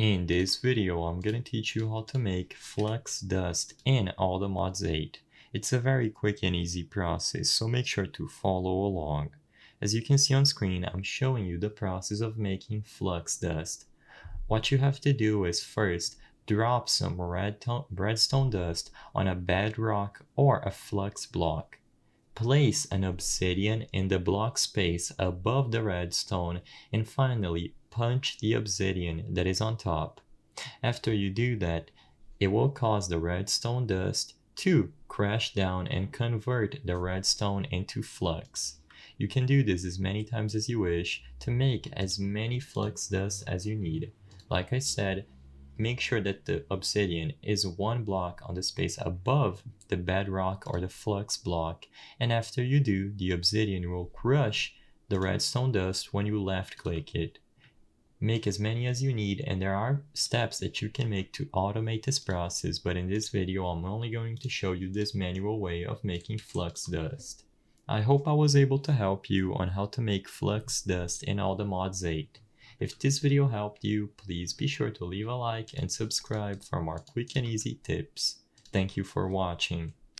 In this video, I'm gonna teach you how to make Flux dust in AutoMods 8. It's a very quick and easy process, so make sure to follow along. As you can see on screen, I'm showing you the process of making Flux dust. What you have to do is first drop some redstone dust on a bedrock or a flux block. Place an obsidian in the block space above the redstone and finally punch the obsidian that is on top. After you do that, it will cause the redstone dust to crash down and convert the redstone into flux. You can do this as many times as you wish to make as many flux dust as you need. Like I said, make sure that the obsidian is one block on the space above the bedrock or the flux block, and after you do, the obsidian will crush the redstone dust when you left click it. Make as many as you need, and there are steps that you can make to automate this process, but in this video I'm only going to show you this manual way of making flux dust. I hope I was able to help you on how to make flux dust in AutoMods 8. If this video helped you, please be sure to leave a like and subscribe for more quick and easy tips. Thank you for watching.